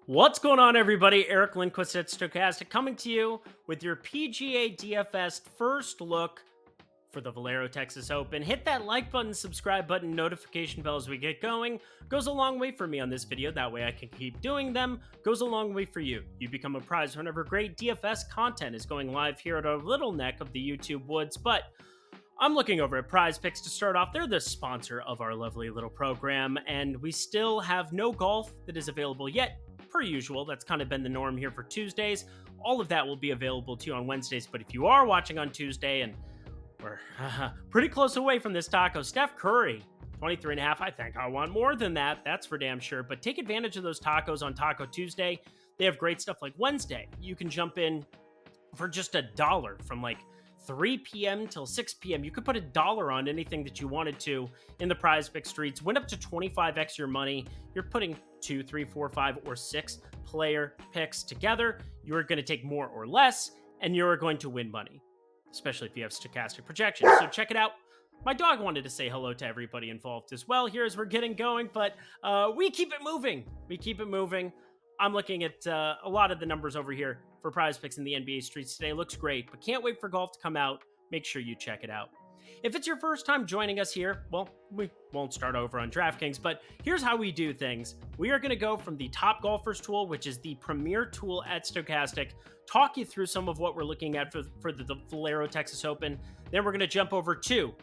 What's going on, everybody? Eric Lindquist at Stokastic coming to you with your PGA DFS first look for the Valero Texas Open. Hit that like button, subscribe button, notification bell as we get going. Goes a long way for me on this video. That way I can keep doing them. Goes a long way for you. You become a prize whenever great DFS content is going live here at our little neck of the YouTube woods. But I'm looking over at Prize Picks to start off. They're the sponsor of our lovely little program, and we still have no golf that is available yet. Per usual, that's kind of been the norm here for Tuesdays. All of that will be available to you on Wednesdays, but if you are watching on Tuesday, and we're pretty close away from this taco, Steph Curry, 23.5, I think I want more than that, that's for damn sure, but take advantage of those tacos on Taco Tuesday. They have great stuff like Wednesday. You can jump in for just $1 from like 3 p.m. till 6 p.m. You could put $1 on anything that you wanted to in the Prize Pick streets. Win up to 25x your money. You're putting 2, 3, 4, 5, or 6 player picks together. You're going to take more or less, and you're going to win money, especially if you have stochastic projections. So check it out. My dog wanted to say hello to everybody involved as well here as we're getting going, but we keep it moving. We keep it moving. I'm looking at a lot of the numbers over here for Prize Picks in the NBA streets today. Looks great, but can't wait for golf to come out. Make sure you check it out. If it's your first time joining us here, well, we won't start over on DraftKings, but here's how we do things. We are going to go from the Top Golfers tool, which is the premier tool at Stokastic, talk you through some of what we're looking at for the Valero Texas Open. Then we're going to jump over to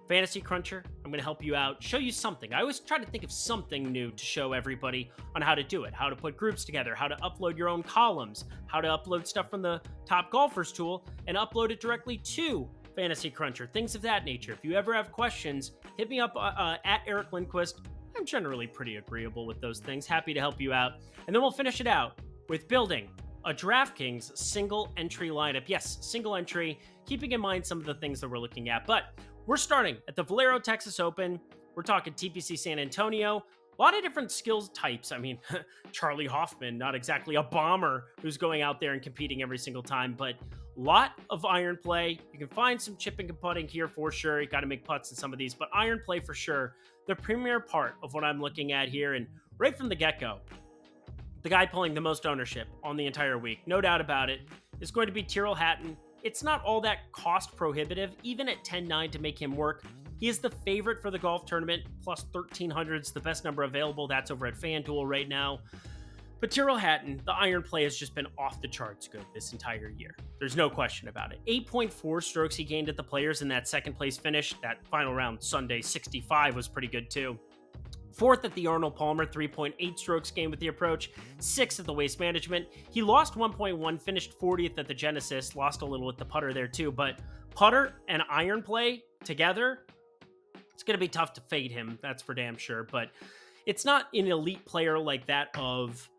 Fantasy Cruncher. I'm going to help you out, show you something. I always try to think of something new to show everybody on how to do it, how to put groups together, how to upload your own columns, how to upload stuff from the Top Golfers tool and upload it directly to Fantasy Cruncher, things of that nature. If you ever have questions, hit me up at Eric Lindquist. I'm generally pretty agreeable with those things. Happy to help you out. And then we'll finish it out with building a DraftKings single entry lineup. Yes, single entry, keeping in mind some of the things that we're looking at. But we're starting at the Valero Texas Open. We're talking TPC San Antonio. A lot of different skills types. I mean, Charlie Hoffman, not exactly a bomber who's going out there and competing every single time, but a lot of iron play. You can find some chipping and putting here for sure. You got to make putts in some of these, but iron play for sure. The premier part of what I'm looking at here, and right from the get-go, the guy pulling the most ownership on the entire week, no doubt about it, is going to be Tyrrell Hatton. It's not all that cost prohibitive, even at 10-9 to make him work. He is the favorite for the golf tournament, plus 1,300 is the best number available. That's over at FanDuel right now. But Tyrrell Hatton, the iron play has just been off the charts good this entire year. There's no question about it. 8.4 strokes he gained at the Players in that second place finish. That final round Sunday, 65 was pretty good too. Fourth at the Arnold Palmer, 3.8 strokes gained with the approach. Sixth at the Waste Management. He lost 1.1, finished 40th at the Genesis, lost a little with the putter there too, but putter and iron play together, it's going to be tough to fade him, that's for damn sure, but it's not an elite player like that of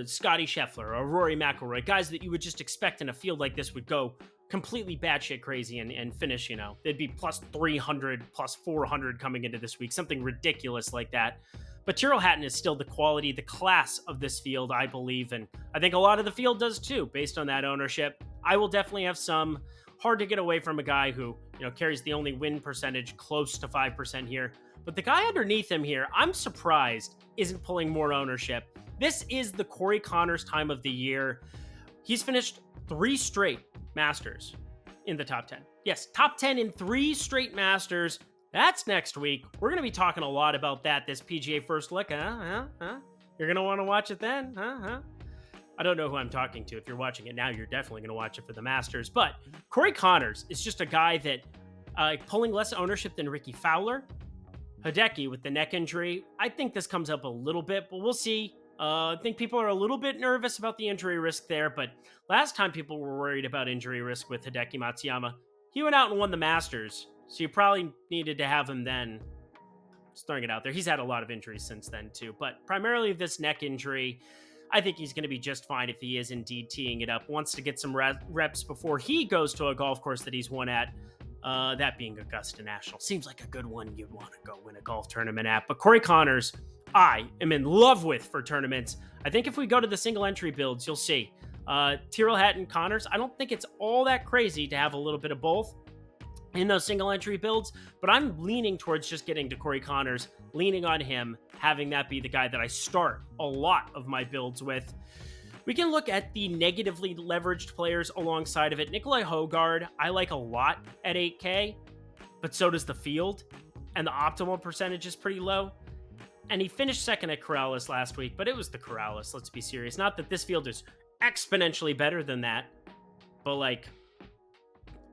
Scotty Scheffler or Rory McIlroy, guys that you would just expect in a field like this would go completely batshit crazy and finish, they'd be plus 300, plus 400 coming into this week, something ridiculous like that. But Tyrrell Hatton is still the quality, the class of this field, I believe, and I think a lot of the field does too, based on that ownership. I will definitely have some. Hard to get away from a guy who, carries the only win percentage close to 5% here. But the guy underneath him here, I'm surprised isn't pulling more ownership. This is the Corey Connors time of the year. He's finished 3 straight Masters in the top 10. Yes, top 10 in 3 straight Masters. That's next week. We're going to be talking a lot about that this PGA first look. You're going to want to watch it then? I don't know who I'm talking to. If you're watching it now, you're definitely going to watch it for the Masters. But Corey Connors is just a guy that pulling less ownership than Ricky Fowler. Hideki with the neck injury. I think this comes up a little bit, but we'll see. I think people are a little bit nervous about the injury risk there, but last time people were worried about injury risk with Hideki Matsuyama, he went out and won the Masters, so you probably needed to have him then. Just throwing it out there. He's had a lot of injuries since then too, but primarily this neck injury, I think he's going to be just fine if he is indeed teeing it up. Wants to get some reps before he goes to a golf course that he's won at, that being Augusta National. Seems like a good one you'd want to go win a golf tournament at, but Corey Connors, I am in love with for tournaments. I think if we go to the single entry builds, you'll see Tyrrell Hatton, Connors. I don't think it's all that crazy to have a little bit of both in those single entry builds, but I'm leaning towards just getting to Corey Connors leaning on him, having that be the guy that I start a lot of my builds with. We can look at the negatively leveraged players alongside of it. Nikolai Højgaard, I like a lot at 8K, but so does the field, and the optimal percentage is pretty low. And he finished second at Corrales last week, but it was the Corrales, let's be serious. Not that this field is exponentially better than that, but like,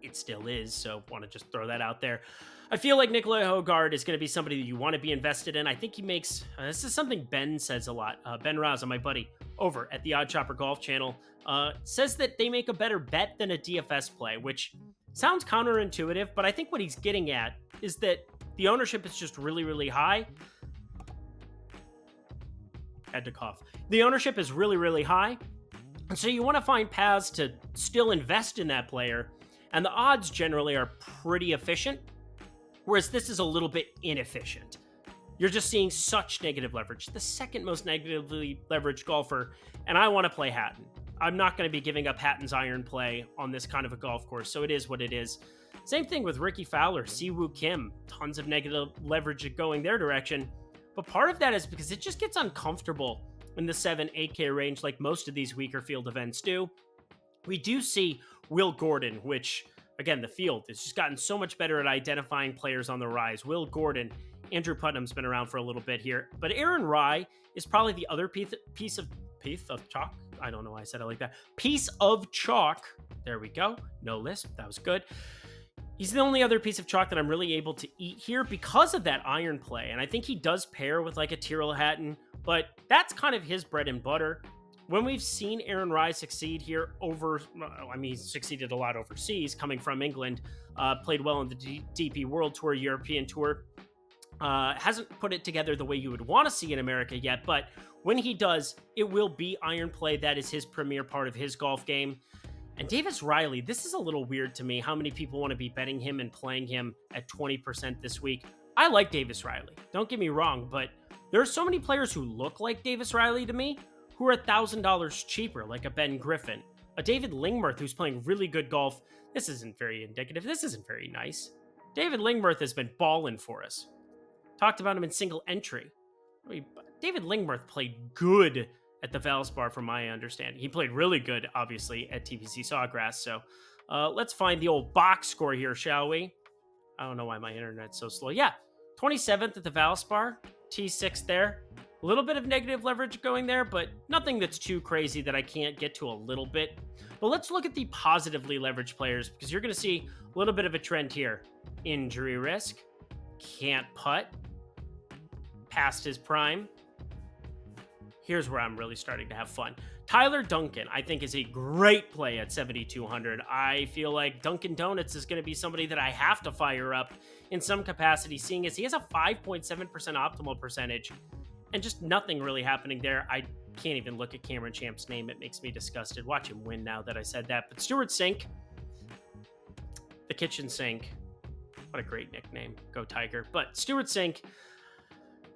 it still is, so want to just throw that out there. I feel like Nikolai Højgaard is going to be somebody that you want to be invested in. I think he makes, this is something Ben says a lot. Ben Raza, my buddy, over at the Odd Chopper Golf channel, says that they make a better bet than a DFS play, which sounds counterintuitive, but I think what he's getting at is that the ownership is just really, really high. Had to cough. The ownership is really, really high, and so you want to find paths to still invest in that player, and the odds generally are pretty efficient, whereas this is a little bit inefficient. You're just seeing such negative leverage. The second most negatively leveraged golfer, and I want to play Hatton. I'm not going to be giving up Hatton's iron play on this kind of a golf course, so it is what it is. Same thing with Ricky Fowler, Siwoo Kim, tons of negative leverage going their direction, but part of that is because it just gets uncomfortable in the 7-8K range like most of these weaker field events do. We do see Will Gordon, which, again, the field has just gotten so much better at identifying players on the rise. Will Gordon, Andrew Putnam's been around for a little bit here, but Aaron Rye is probably the other piece of chalk. I don't know why I said it like that. Piece of chalk. There we go. No lisp. That was good. He's the only other piece of chalk that I'm really able to eat here because of that iron play. And I think he does pair with like a Tyrrell Hatton, but that's kind of his bread and butter. When we've seen Aaron Rye succeed here he's succeeded a lot overseas, coming from England, played well in the DP World Tour, European Tour. Hasn't put it together the way you would want to see in America yet, but when he does, it will be iron play. That is his premier part of his golf game. And Davis Riley, this is a little weird to me, how many people want to be betting him and playing him at 20% this week. I like Davis Riley, don't get me wrong, but there are so many players who look like Davis Riley to me who are $1,000 cheaper, like a Ben Griffin, a David Lingmerth who's playing really good golf. This isn't very indicative. This isn't very nice. David Lingmerth has been balling for us. Talked about him in single entry. David Lingmerth played good at the Valspar, from my understanding. He played really good, obviously, at TPC Sawgrass. So let's find the old box score here, shall we? I don't know why my internet's so slow. Yeah, 27th at the Valspar, T6 there. A little bit of negative leverage going there, but nothing that's too crazy that I can't get to a little bit. But let's look at the positively leveraged players, because you're going to see a little bit of a trend here. Injury risk, can't putt, past his prime. Here's where I'm really starting to have fun. Tyler Duncan, I think, is a great play at 7,200. I feel like Dunkin' Donuts is going to be somebody that I have to fire up in some capacity, seeing as he has a 5.7% optimal percentage and just nothing really happening there. I can't even look at Cameron Champ's name. It makes me disgusted. Watch him win now that I said that. But Stewart Sink, the kitchen sink. What a great nickname. Go Tiger. But Stewart Sink,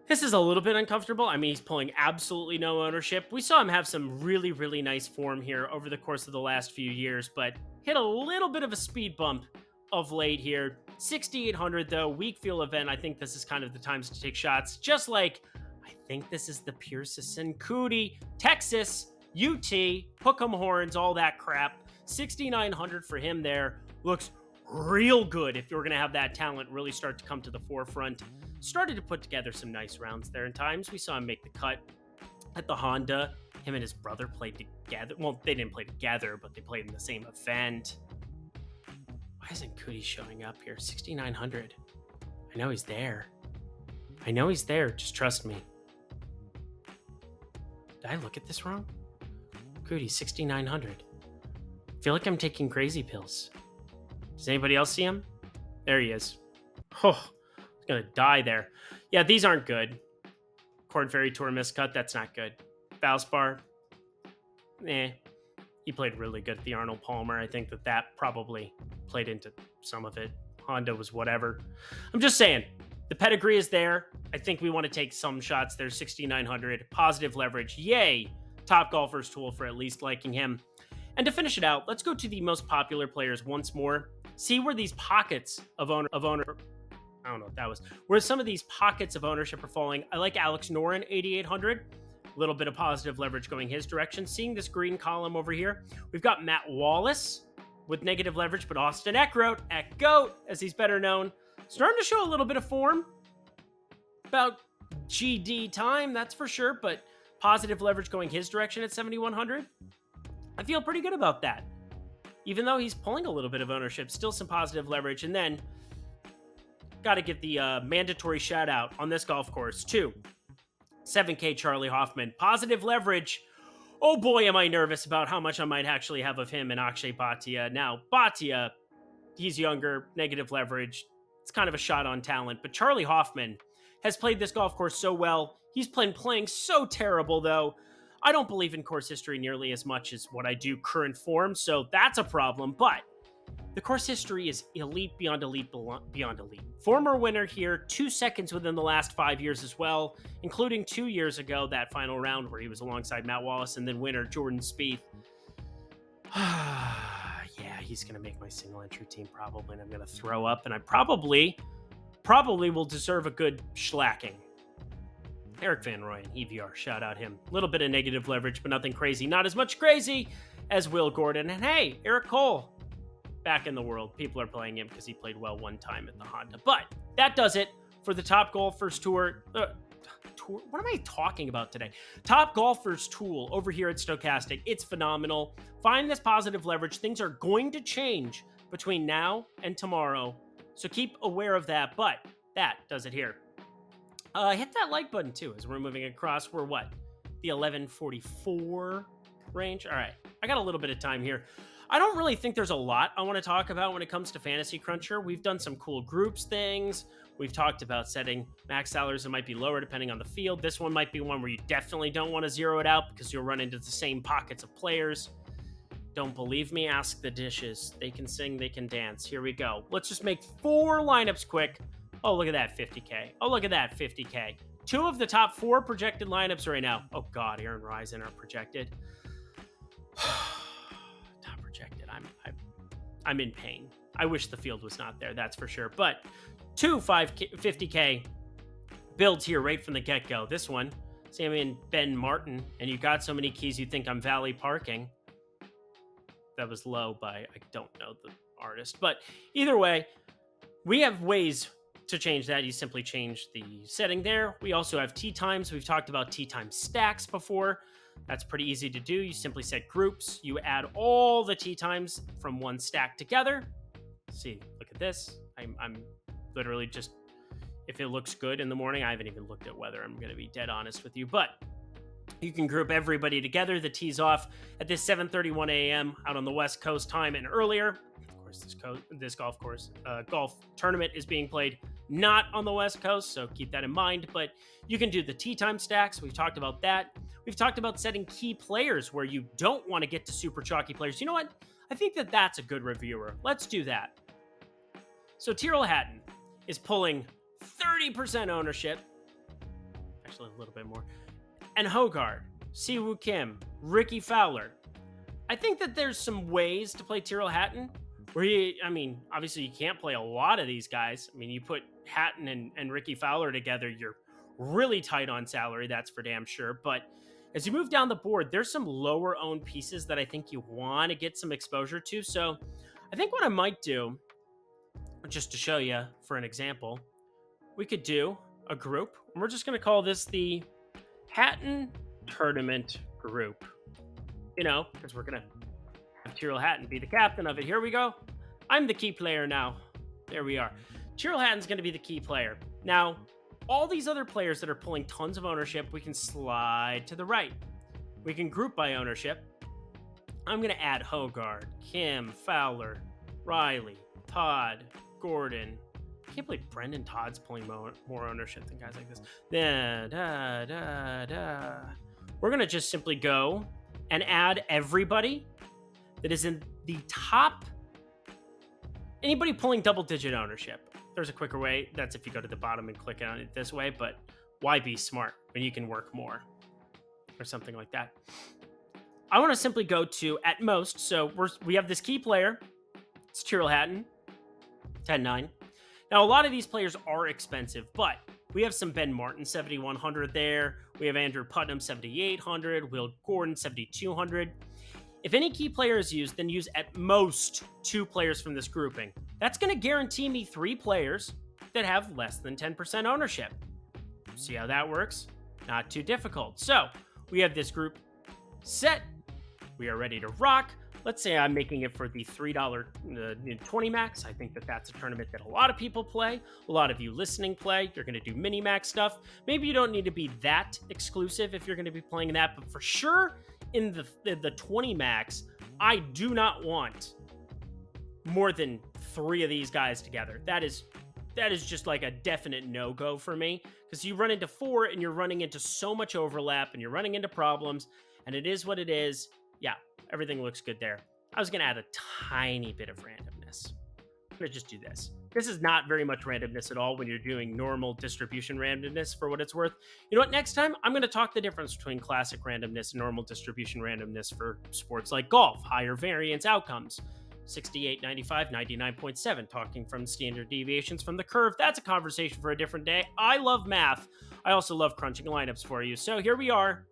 this is a little bit uncomfortable. I mean, he's pulling absolutely no ownership. We saw him have some really, really nice form here over the course of the last few years, but hit a little bit of a speed bump of late here. 6,800 though, weak field event. I think this is kind of the times to take shots. Just like, I think this is the Pierce and Cootie, Texas, UT, hook 'em horns, all that crap. 6,900 for him there. Looks real good if you're going to have that talent really start to come to the forefront. Started to put together some nice rounds there in times. We saw him make the cut at the Honda. Him and his brother played together. Well, they didn't play together, but they played in the same event. Why isn't Cootie showing up here? 6,900. I know he's there. I know he's there. Just trust me. Did I look at this wrong? Cootie, 6,900. I feel like I'm taking crazy pills. Does anybody else see him? There he is. Oh, he's gonna die there. Yeah, these aren't good. Corn Ferry Tour miscut, that's not good. Valspar, he played really good at the Arnold Palmer. I think that probably played into some of it. Honda was whatever. I'm just saying, the pedigree is there. I think we want to take some shots there. 6,900, positive leverage. Yay! Top golfer's tool for at least liking him. And to finish it out, let's go to the most popular players once more. See where these pockets of owner I don't know what that was. Where some of these pockets of ownership are falling. I like Alex Noren, 8,800. A little bit of positive leverage going his direction. Seeing this green column over here, we've got Matt Wallace with negative leverage, but Austin Eckroat, Eckgoat, as he's better known, starting to show a little bit of form. About GD time, that's for sure, but positive leverage going his direction at 7,100. I feel pretty good about that. Even though he's pulling a little bit of ownership, still some positive leverage. And then, got to give the mandatory shout out on this golf course to 7K Charlie Hoffman. Positive leverage. Oh boy, am I nervous about how much I might actually have of him and Akshay Bhatia. Now, Bhatia, he's younger, negative leverage. It's kind of a shot on talent. But Charlie Hoffman has played this golf course so well. He's playing so terrible, though. I don't believe in course history nearly as much as what I do current form, so that's a problem. But the course history is elite beyond elite beyond elite. Former winner here, 2 seconds within the last 5 years as well, including 2 years ago, that final round where he was alongside Matt Wallace, and then winner Jordan Spieth. Yeah, he's going to make my single entry team probably, and I'm going to throw up, and I probably will deserve a good schlacking. Eric Van Rooyen, EVR, shout out him. A little bit of negative leverage, but nothing crazy. Not as much crazy as Will Gordon. And hey, Eric Cole, back in the world. People are playing him because he played well one time at the Honda. But that does it for the Top Golfers Tour. What am I talking about today? Top Golfers Tool over here at Stokastic. It's phenomenal. Find this positive leverage. Things are going to change between now and tomorrow. So keep aware of that. But that does it here. Hit that like button too as we're moving across. We're what? The 11:44 range? All right. I got a little bit of time here. I don't really think there's a lot I want to talk about when it comes to Fantasy Cruncher. We've done some cool groups things. We've talked about setting max salaries that might be lower depending on the field. This one might be one where you definitely don't want to zero it out because you'll run into the same pockets of players. Don't believe me? Ask the dishes. They can sing, they can dance. Here we go. Let's just make 4 lineups quick. Oh, look at that, 50K. Oh, look at that, 50K. 2 of the top 4 projected lineups right now. Oh, God, Aaron Risen are projected. Top projected. I'm in pain. I wish the field was not there, that's for sure. But 2 50K builds here right from the get-go. This one, Sammy and Ben Martin, and you got so many keys you think I'm Valley Parking. That was low by, I don't know the artist. But either way, we have ways to change that. You simply change the setting there. We also have tee times. We've talked about tee time stacks before. That's pretty easy to do. You simply set groups. You add all the tee times from one stack together. See, look at this. I'm literally just, if it looks good in the morning, I haven't even looked at weather. I'm going to be dead honest with you, but you can group everybody together. The tee's off at this 7:31 a.m. out on the West Coast time and earlier. Of course, this golf tournament is being played not on the West Coast, so keep that in mind. But you can do the tee time stacks. We've talked about that. We've talked about setting key players where you don't want to get to super chalky players. You know what? I think that's a good reviewer. Let's do that. So Tyrrell Hatton is pulling 30% ownership. Actually, a little bit more. And Hogard, Siwoo Kim, Ricky Fowler. I think that there's some ways to play Tyrrell Hatton where obviously you can't play a lot of these guys. I mean, you put Hatton and Ricky Fowler together, you're really tight on salary, that's for damn sure. But as you move down the board, there's some lower owned pieces that I think you want to get some exposure to. So I think what I might do, just to show you for an example, we could do a group. And we're just going to call this the Hatton Tournament Group. Because we're going to have Tyrrell Hatton be the captain of it. Here we go. I'm the key player now. There we are. Tyrrell Hatton's going to be the key player. Now, all these other players that are pulling tons of ownership, we can slide to the right. We can group by ownership. I'm going to add Hogard, Kim, Fowler, Riley, Todd, Gordon. I can't believe Brendan Todd's pulling more ownership than guys like this. We're going to just simply go and add everybody that is in the top. Anybody pulling double-digit ownership. There's a quicker way. That's if you go to the bottom and click on it this way, but why be smart when you can work more or something like that? I want to simply go to at most. So we have this key player. It's Tyrrell Hatton, 10-9. Now, a lot of these players are expensive, but we have some Ben Martin, 7,100 there. We have Andrew Putnam, 7,800. Will Gordon, 7,200. If any key player is used, then use at most 2 players from this grouping. That's going to guarantee me 3 players that have less than 10% ownership. See how that works? Not too difficult. So we have this group set. We are ready to rock. Let's say I'm making it for the $3 20 max. I think that that's a tournament that a lot of people play. A lot of you listening play. You're going to do mini max stuff. Maybe you don't need to be that exclusive if you're going to be playing that, but for sure in the 20 max, I do not want more than 3 of these guys together. That is just like a definite no-go for me, because you run into 4 and you're running into so much overlap and you're running into problems, and it is what it is. Yeah, everything looks good there. I was going to add a tiny bit of randomness. I'm going to just do this. This is not very much randomness at all when you're doing normal distribution randomness, for what it's worth. You know what? Next time, I'm going to talk the difference between classic randomness and normal distribution randomness for sports like golf, higher variance outcomes. 68, 95, 99.7, talking from standard deviations from the curve. That's a conversation for a different day. I love math. I also love crunching lineups for you. So here we are.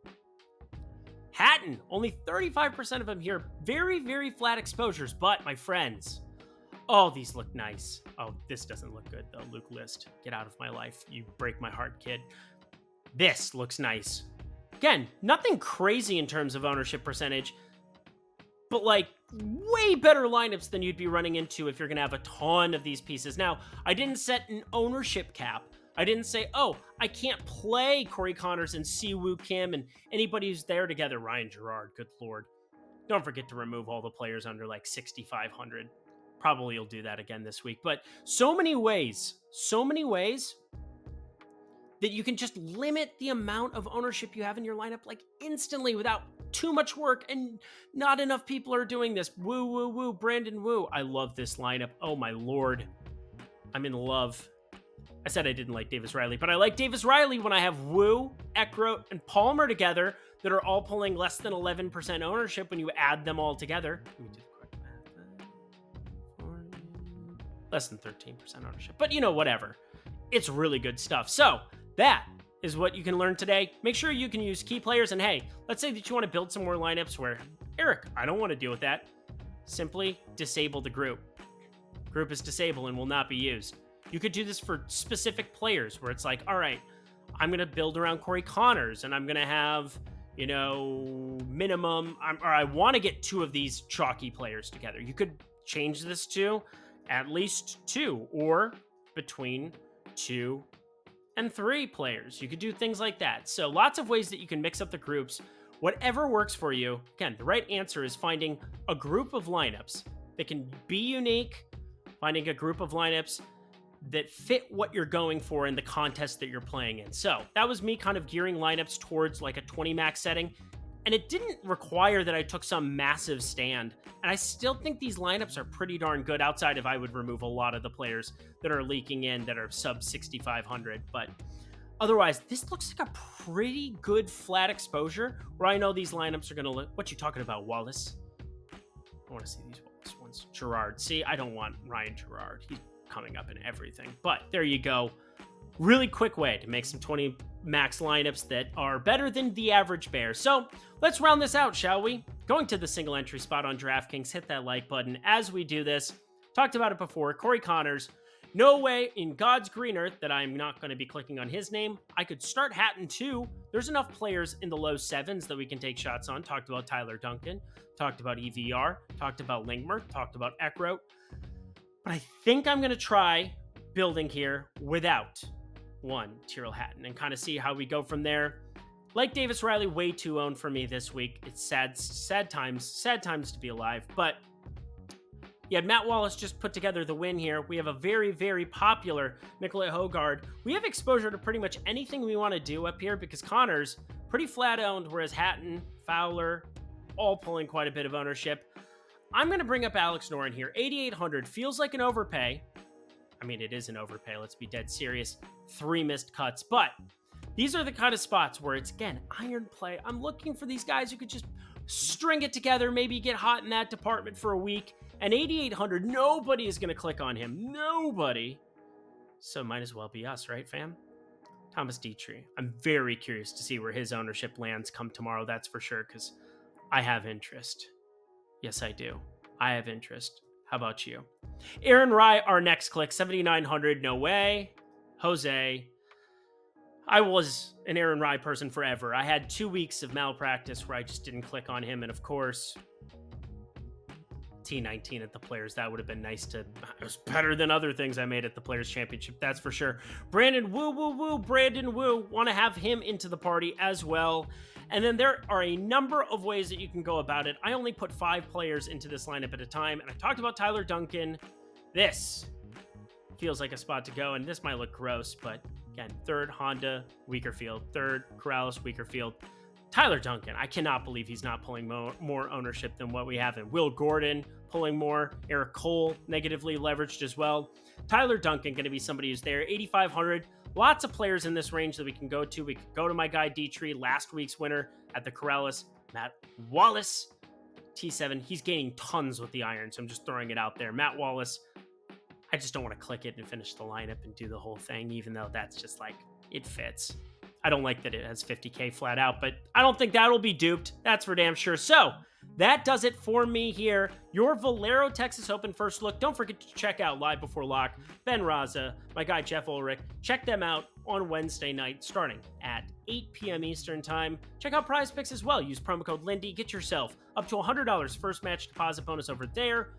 Hatton, only 35% of them here. Very, very flat exposures, but my friends, oh, these look nice. Oh, this doesn't look good though. Luke List, get out of my life. You break my heart, kid. This looks nice. Again, nothing crazy in terms of ownership percentage, but like way better lineups than you'd be running into if you're going to have a ton of these pieces. Now, I didn't set an ownership cap. I didn't say, oh, I can't play Corey Connors and Siwoo Kim and anybody who's there together. Ryan Gerard, good Lord. Don't forget to remove all the players under like 6,500. Probably you'll do that again this week. But so many ways that you can just limit the amount of ownership you have in your lineup like instantly without too much work, and not enough people are doing this. Woo, woo, woo, Brandon Woo. I love this lineup. Oh my Lord. I'm in love. I said I didn't like Davis Riley, but I like Davis Riley when I have Woo, Eckroat, and Palmer together that are all pulling less than 11% ownership when you add them all together. Let me do the correct math. Less than 13% ownership, but you know, whatever. It's really good stuff. So that is what you can learn today. Make sure you can use key players, and hey, let's say that you want to build some more lineups where, Eric, I don't want to deal with that. Simply disable the group. Group is disabled and will not be used. You could do this for specific players where it's like, all right, I'm going to build around Corey Connors and I'm going to have, you know, minimum, or I want to get 2 of these chalky players together. You could change this to at least 2 or between 2 and 3 players. You could do things like that. So lots of ways that you can mix up the groups. Whatever works for you. Again, the right answer is finding a group of lineups that can be unique, finding a group of lineups that fit what you're going for in the contest that you're playing in. So that was me kind of gearing lineups towards like a 20 max setting. And it didn't require that I took some massive stand. And I still think these lineups are pretty darn good, outside of I would remove a lot of the players that are leaking in that are sub 6,500. But otherwise, this looks like a pretty good flat exposure where I know these lineups are going to look... What you talking about, Wallace? I want to see these Wallace ones. Gerard. See, I don't want Ryan Gerard. He's coming up in everything. But there you go. Really quick way to make some 20 max lineups that are better than the average bear. So let's round this out, shall we? Going to the single entry spot on DraftKings, hit that like button as we do this. Talked about it before. Corey Connors. No way in God's green earth that I'm not going to be clicking on his name. I could start Hatton too. There's enough players in the low 7s that we can take shots on. Talked about Tyler Duncan. Talked about EVR. Talked about Lingmer. Talked about Eckroat. But I think I'm going to try building here without one Tyrrell Hatton and kind of see how we go from there. Like Davis Riley, way too owned for me this week. It's sad times to be alive. But yeah, Matt Wallace just put together the win here. We have a very, very popular Nicolai Hogard. We have exposure to pretty much anything we want to do up here because Connors pretty flat owned, whereas Hatton, Fowler, all pulling quite a bit of ownership. I'm going to bring up Alex Noren here. 8,800 feels like an overpay. I mean, it is an overpay. Let's be dead serious. 3 missed cuts. But these are the kind of spots where it's, again, iron play. I'm looking for these guys who could just string it together, maybe get hot in that department for a week. And 8,800, nobody is going to click on him. Nobody So might as well be us, right, fam? Thomas Dietrich. I'm very curious to see where his ownership lands come tomorrow, that's for sure, because I have interest. Yes, I do. I have interest. How about you? Aaron Rye, our next click, 7,900. No way. Jose. I was an Aaron Rye person forever. I had 2 weeks of malpractice where I just didn't click on him. And of course, T19 at the Players. That would have been nice to... It was better than other things I made at the Players Championship. That's for sure. Brandon Woo. Brandon Woo. Want to have him into the party as well. And then there are a number of ways that you can go about it. I only put 5 players into this lineup at a time. And I talked about Tyler Duncan. This feels like a spot to go. And this might look gross, but again, third, Honda, weaker field. Third, Corrales, weaker field. Tyler Duncan, I cannot believe he's not pulling more ownership than what we have in. Will Gordon pulling more. Eric Cole negatively leveraged as well. Tyler Duncan going to be somebody who's there. 8,500. Lots of players in this range that we can go to. We could go to my guy Dietrich, last week's winner at the Corrales. Matt Wallace, T7. He's gaining tons with the iron, so I'm just throwing it out there. Matt Wallace, I just don't want to click it and finish the lineup and do the whole thing, even though that's just like, it fits. I don't like that it has 50K flat out, but I don't think that'll be duped. That's for damn sure. So that does it for me here. Your Valero Texas Open first look. Don't forget to check out Live Before Lock, Ben Raza, my guy Jeff Ulrich. Check them out on Wednesday night starting at 8 p.m. Eastern time. Check out Prize Picks as well. Use promo code Lindy. Get yourself up to $100 first match deposit bonus over there.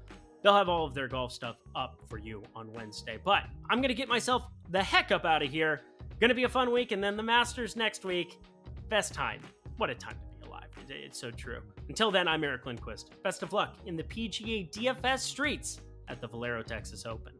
They'll have all of their golf stuff up for you on Wednesday. But I'm going to get myself the heck up out of here. Going to be a fun week, and then the Masters next week. Best time. What a time to be alive. It's so true. Until then, I'm Eric Lindquist. Best of luck in the PGA DFS streets at the Valero Texas Open.